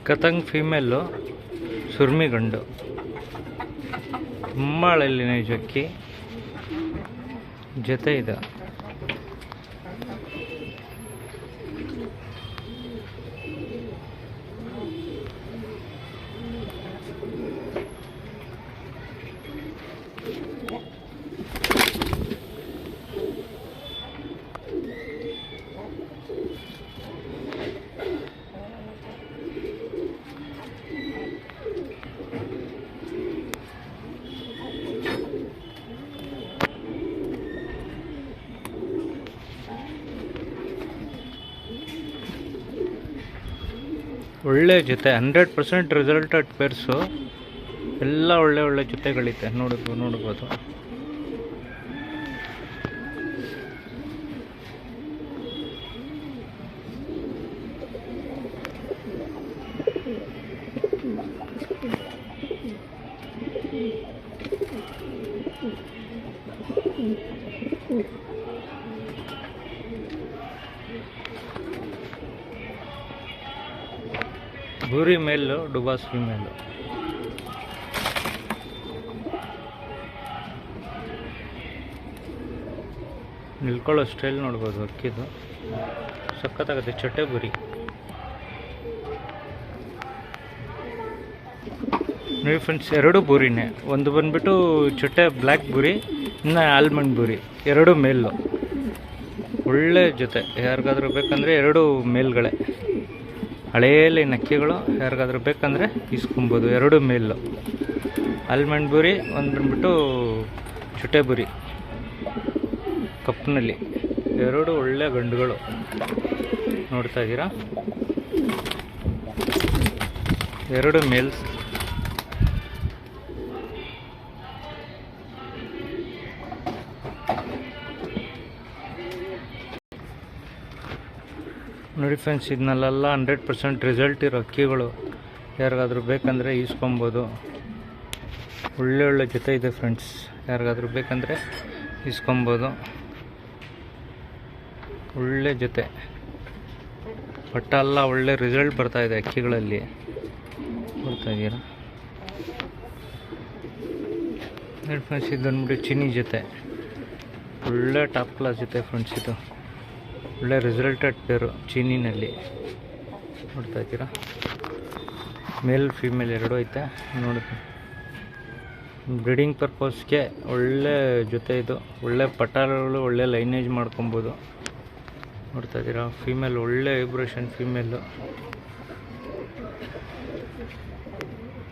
ಕತಂಗ್ female, ಸುರ್ಮಿ ಗಂಡು, ತುಂಬ ಹಳಲಿನ ಜೊಕ್ಕಿ ಜೊತೆ ಇದೆ. ಒಳ್ಳೆ ಜೊತೆ 100% ರಿಸಲ್ಟೆಡ್ ಪೇರ್ಸು. ಎಲ್ಲ ಒಳ್ಳೆ ಒಳ್ಳೆ ಜೊತೆಗಳಿದೆ, ನೋಡ್ಬೋದು. ಬೂರಿ ಮೇಲು, ಡುಬಾಸ್ ಫೀಮೇಲು. ನಿಲ್ಕೊಳ್ಳೋ ಸ್ಟೈಲ್ ನೋಡ್ಬೋದು ಅಕ್ಕಿದು, ಸಖತ್ತಾಗುತ್ತೆ. ಚಟ್ಟೆ ಬುರಿ ನೋಡಿ ಫ್ರೆಂಡ್ಸ್, ಎರಡು ಬೂರಿನೇ. ಒಂದು ಬಂದ್ಬಿಟ್ಟು ಚಟ್ಟೆ ಬ್ಲ್ಯಾಕ್ ಬುರಿ, ಇನ್ನು ಆಲ್ಮಂಡ್ ಬುರಿ, ಎರಡು ಮೇಲು. ಒಳ್ಳೆ ಜೊತೆ, ಯಾರಿಗಾದ್ರೂ ಬೇಕಂದರೆ ಎರಡು ಮೇಲ್ಗಳೇ, ಹಳೆಯಲ್ಲಿ ನಕ್ಕಿಗಳು ಯಾರಿಗಾದ್ರೂ ಬೇಕಂದರೆ ಇಸ್ಕೊಬೋದು. ಎರಡು ಮೇಲು, ಆಲ್ಮಂಡ್ ಬುರಿ, ಒಂದು ಬಂದ್ಬಿಟ್ಟು ಚುಟೆ ಬುರಿ ಕಪ್ನಲ್ಲಿ. ಎರಡು ಒಳ್ಳೆ ಗಂಡುಗಳು ನೋಡ್ತಾ ಇದ್ದೀರಾ, ಎರಡು ಮೇಲ್ಸ್. ನೋಡಿ ಫ್ರೆಂಡ್ಸ್, ಇದನ್ನೆಲ್ಲ 100% ರಿಸಲ್ಟ್ ಇರೋ ಅಕ್ಕಿಗಳು. ಯಾರಿಗಾದ್ರೂ ಬೇಕಂದರೆ ಇಸ್ಕೊಬೋದು. ಒಳ್ಳೆ ಜೊತೆ ಇದೆ ಫ್ರೆಂಡ್ಸ್, ಯಾರಿಗಾದ್ರೂ ಬೇಕಂದರೆ ಇಸ್ಕೊಬೋದು. ಒಳ್ಳೆ ಜೊತೆ, ಪಟ್ಟ ಎಲ್ಲ ಒಳ್ಳೆ ರಿಸಲ್ಟ್ ಬರ್ತಾಯಿದೆ ಅಕ್ಕಿಗಳಲ್ಲಿ, ನೋಡ್ತಾ ಇದ್ದೀರಾ. ನೋಡಿ ಫ್ರೆಂಡ್ಸ್, ಇದು ಬಂದ್ಬಿಟ್ಟು ಚಿನ್ನಿ ಜೊತೆ, ಒಳ್ಳೆ ಟಾಪ್ ಕ್ಲಾಸ್ ಜೊತೆ ಫ್ರೆಂಡ್ಸ್. ಇದು ಒಳ್ಳೆ ರಿಸಲ್ಟೆಡ್ ಪೇರು ಚೀನಿನಲ್ಲಿ, ನೋಡ್ತಾ ಇದ್ದೀರಾ. ಮೇಲ್ ಫೀಮೇಲ್ ಎರಡೂ ಐತೆ. ನೋಡಿ, ಬ್ರೀಡಿಂಗ್ ಪರ್ಪಸ್ಗೆ ಒಳ್ಳೆ ಜೊತೆ ಇದು. ಒಳ್ಳೆ ಪಟಾಗಳು, ಒಳ್ಳೆ ಲೈನೇಜ್ ಮಾಡ್ಕೊಬೋದು. ನೋಡ್ತಾ ಇದ್ದೀರಾ, ಫೀಮೇಲ್ ಒಳ್ಳೆ ವೈಬ್ರೇಷನ್ ಫೀಮೇಲು.